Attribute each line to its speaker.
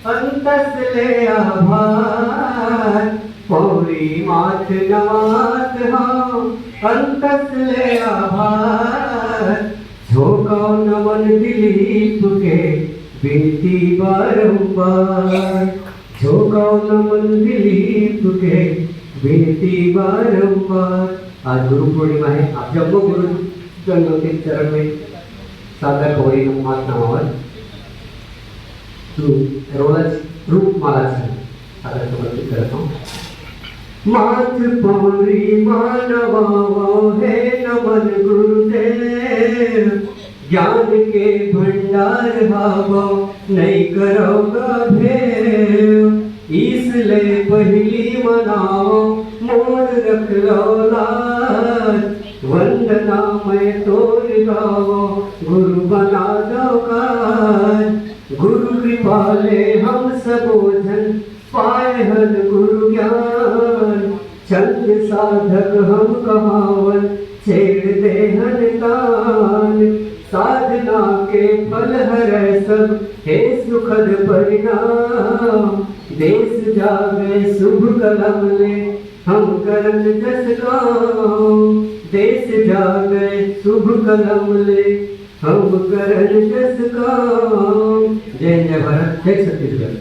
Speaker 1: अंतस ले आभार पौड़ी माथ नवात हाँ अंतस ले आभार झोंका नमन दिलीप के बिनती बारंबार झोंका नमन दिलीप के बिनती बारंबार। आज गुरु पूर्णिमा है। आप जब वो गुरु जनों के चरण में सादर पौड़ी माथ नामावर रूप माला सादर समर्पित करता हूँ। माथ पौड़ी मानवाओ है नमन गुरुदेव ज्ञान के भंडार भावो नहीं करोगा भेव इसलिए पहली मनाओ मोर रख लो लाज वंदना मैं तोर गाओ गुरु बना दो काज गुरु कृपाले हम सबोधन पाए हन गुरु ज्ञान चंद साधक हम कहावन छेड़ दे हन दान साधना के फल हरै सब हे सुखद परिणाम देश जागे शुभ कलम ले हम करन जस काम देश जागे शुभ कलम ले हम करन जस काम। जय जय भारत जय छत्तीसगढ़।